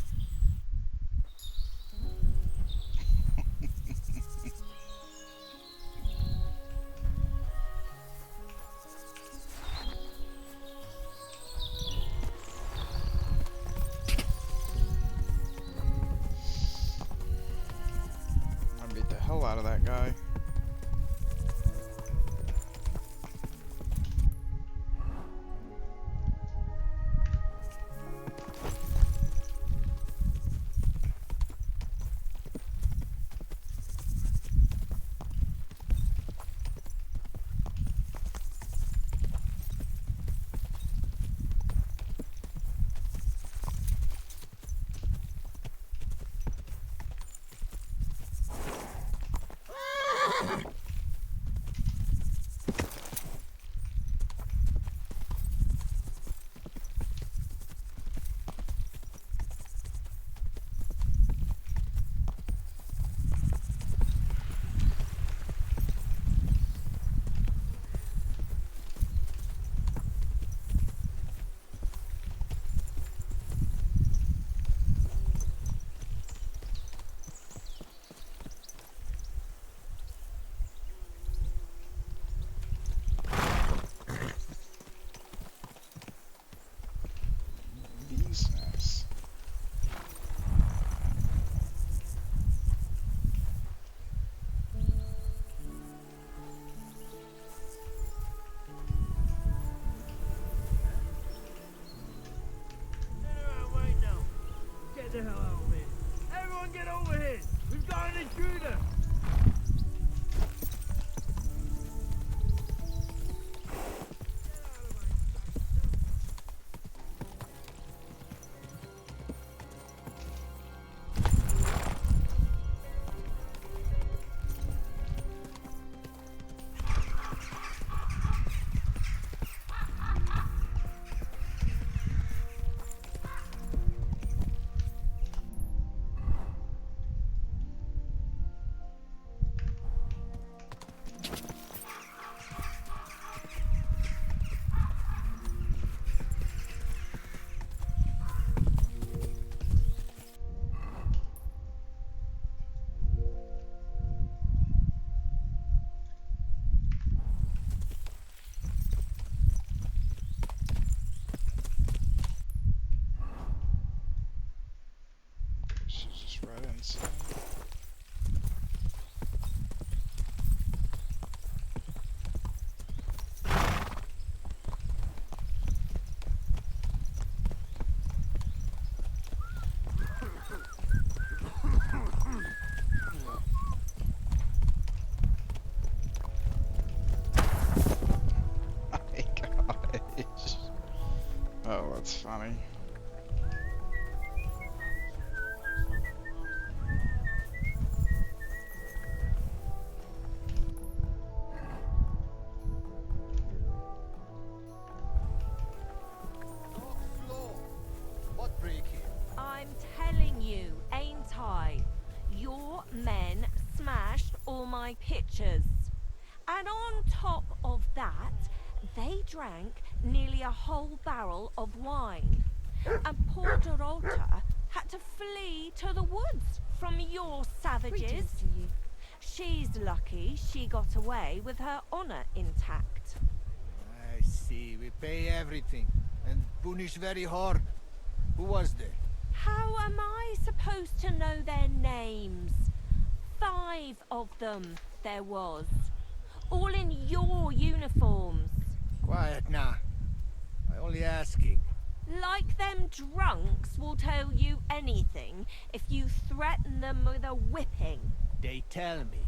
I beat the hell out of that guy. Business. Right now. Get the hell out of here. Everyone get over here. We've got an intruder. She's just right inside. My gosh. Oh, that's funny. What break here? I'm telling you, ain't I? Your men smashed all my pictures. And on top of that, they drank nearly a whole barrel of wine. And poor Dorota had to flee to the woods from your savages. She's lucky she got away with her honor intact. I see. We pay everything and punish very hard. Who was there? How am I supposed to know their names? 5 of them there was. All in your uniforms. Quiet now. I only asking. Like them drunks will tell you anything if you threaten them with a whipping. They tell me.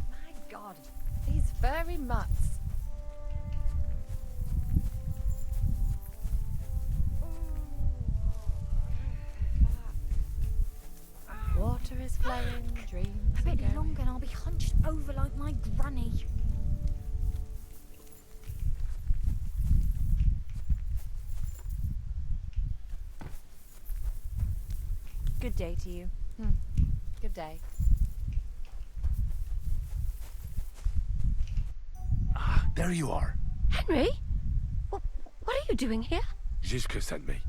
My God, these furry mutts. water is flowing, dreams A are bit going. longer and I'll be hunched over like my granny. Good day to you. Good day. There you are. Henry? What are you doing here? Zizka sent me.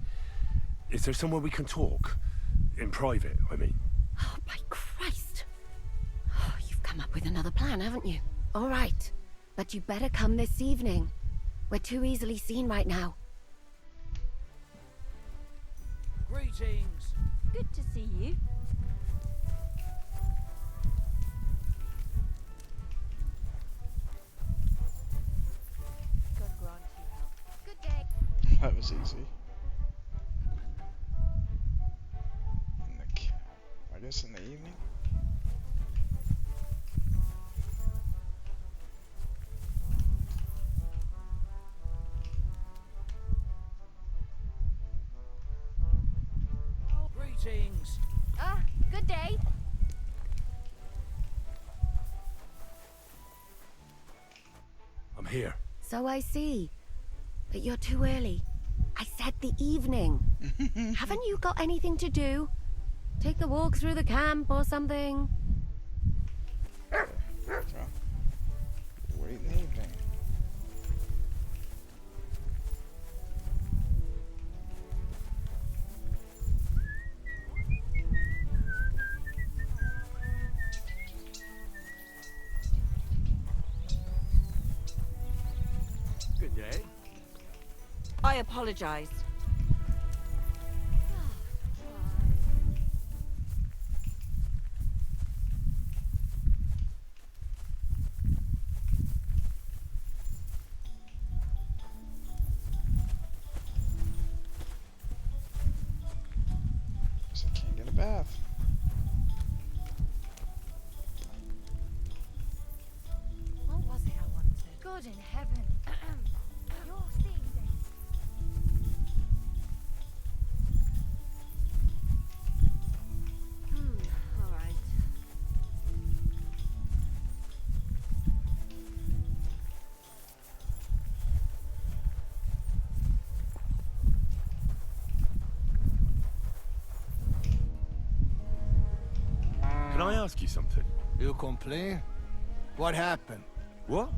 Is there somewhere we can talk? In private, I mean. Oh, by Christ. Oh, you've come up with another plan, haven't you? All right. But you better come this evening. We're too easily seen right now. Greetings. Good to see you. God grant you health. Good day. That was easy. I guess in the evening? Greetings. Good day. I'm here. So I see. But you're too early. I said the evening. Haven't you got anything to do? Take a walk through the camp or something? Wait in the evening. Good day. I apologize. Guess I can't get a bath. What was it I wanted? God in heaven. You're seeing this. All right. Can I ask you something? You complain? What happened? What?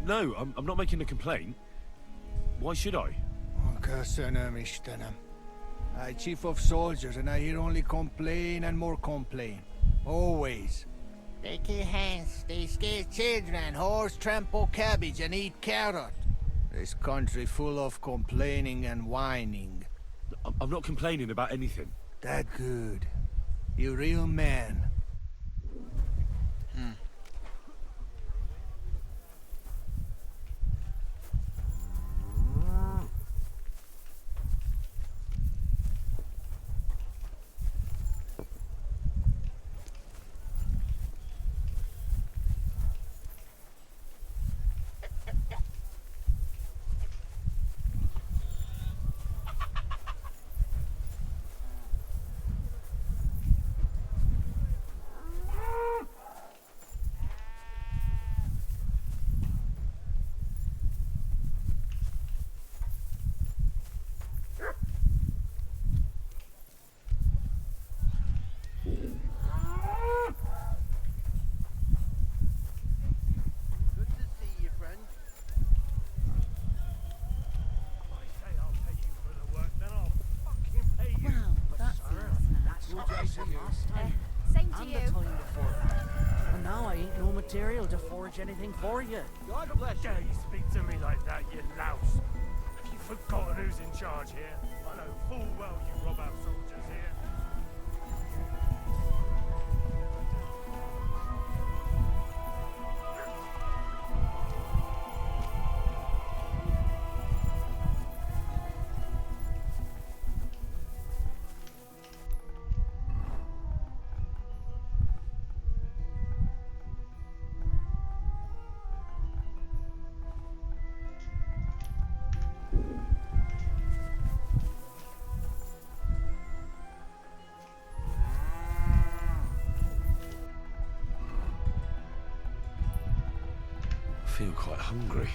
No, I'm not making a complaint. Why should I? I chief of soldiers and I hear only complain and more complain. Always. They kill hands, they scare children, horse trample cabbage and eat carrot. This country full of complaining and whining. I'm not complaining about anything. That good. You real man. Same to And you. the time before that. And now I ain't no material to forge anything for you. God bless you. Dare you speak to me like that, you louse? Have you forgotten who's in charge here? I know full well you rob our soldiers here. feel quite hungry.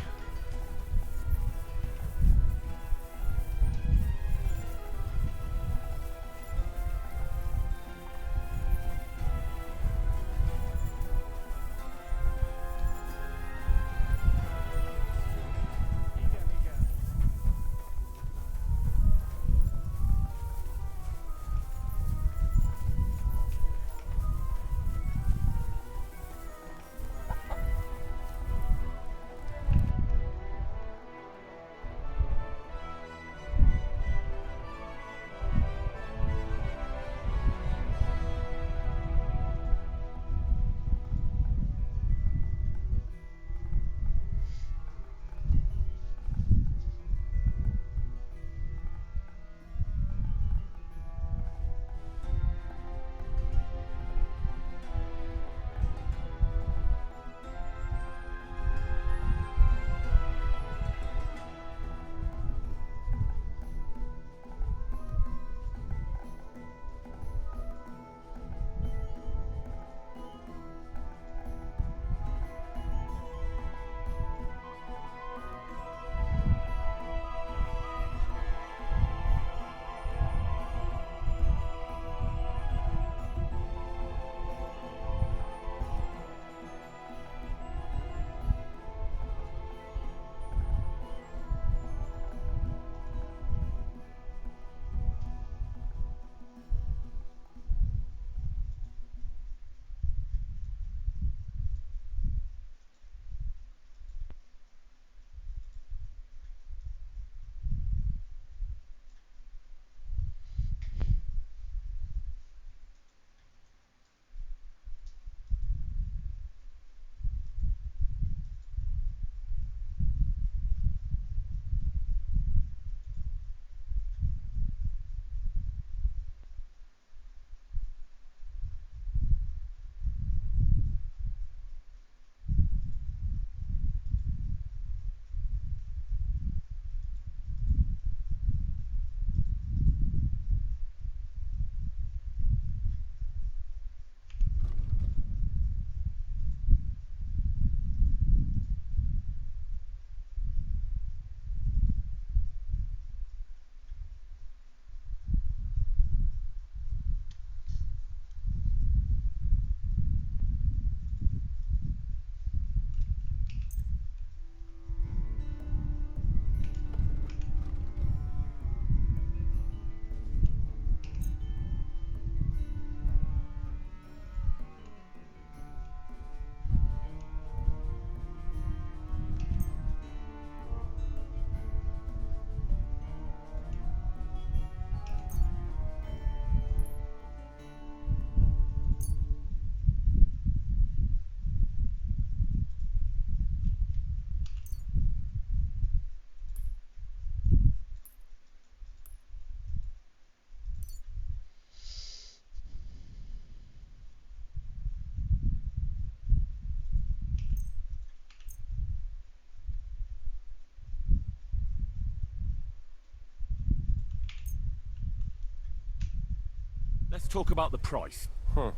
Let's talk about the price. Huh.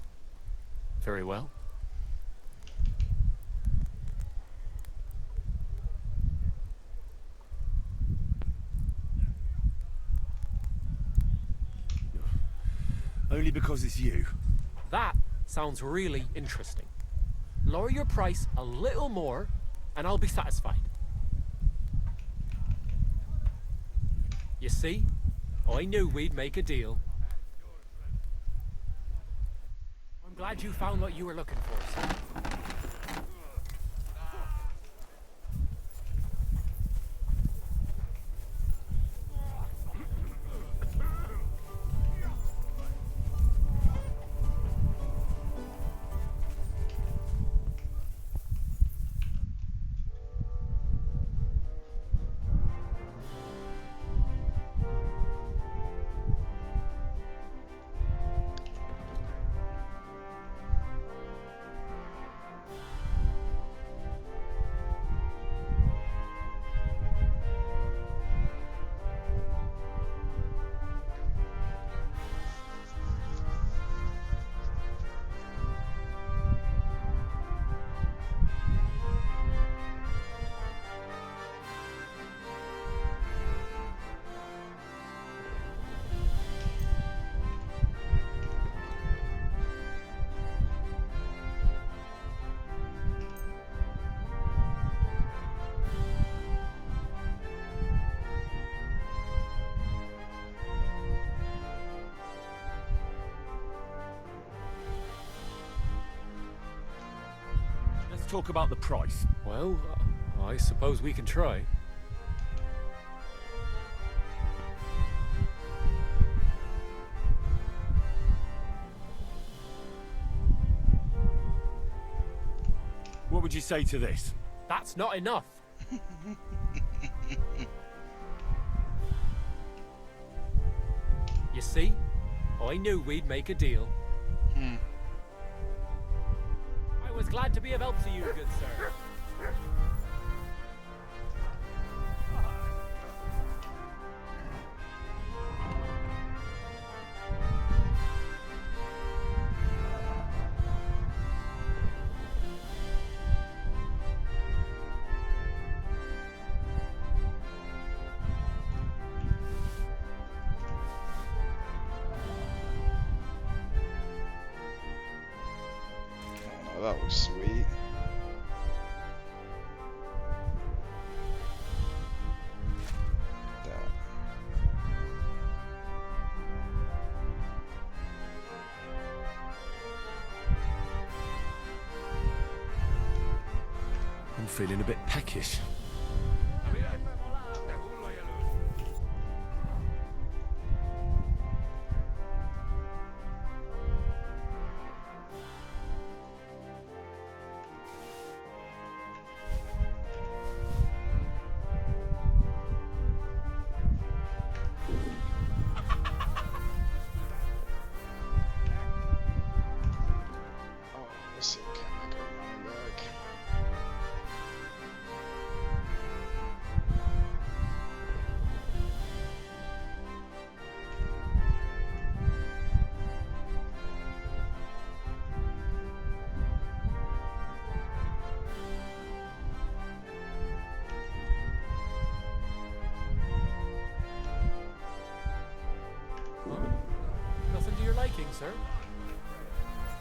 Very well. Only because it's you. That sounds really interesting. Lower your price a little more, and I'll be satisfied. You see? I knew we'd make a deal. I'm glad you found what you were looking for, sir. let's talk about the price. Well, I suppose we can try. What would you say to this? That's not enough. You see? I knew we'd make a deal. I was glad to be of help to you, good sir. Oh, that was sweet. That. I'm feeling a bit peckish. Oh, this can't make our money back. Nothing to your liking, sir.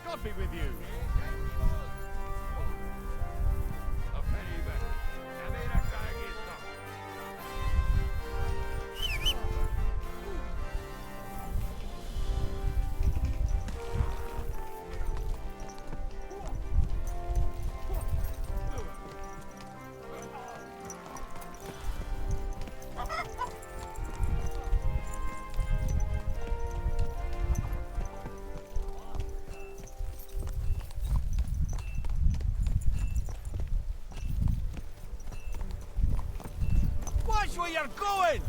God be with you. Watch where you're going!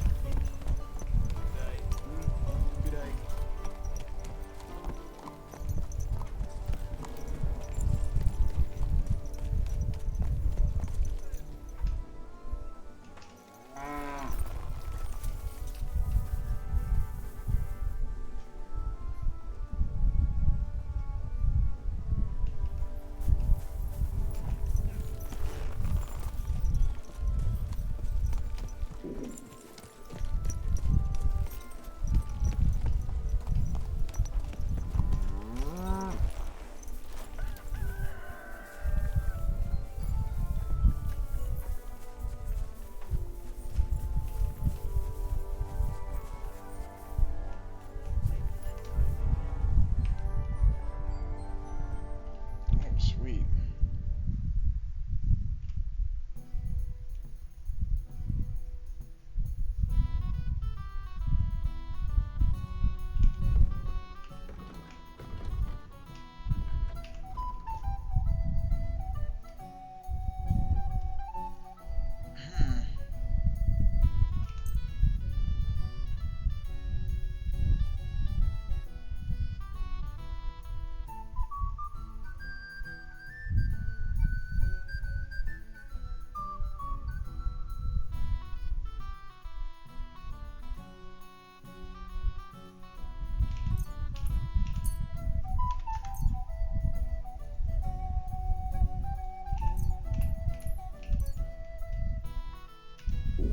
Oh, sweet.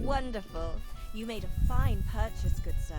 Wonderful. You made a fine purchase, good sir.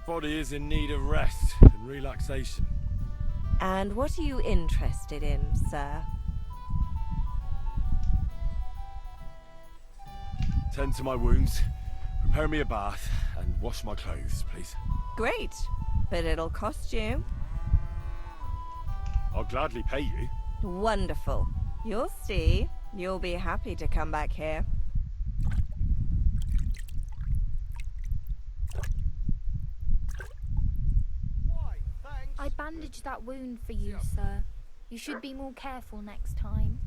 body is in need of rest and relaxation. And what are you interested in, sir? Tend to my wounds, prepare me a bath, and wash my clothes, please. Great, but it'll cost you. I'll gladly pay you. Wonderful. You'll see. You'll be happy to come back here. I bandaged that wound for you, sir. You should be more careful next time.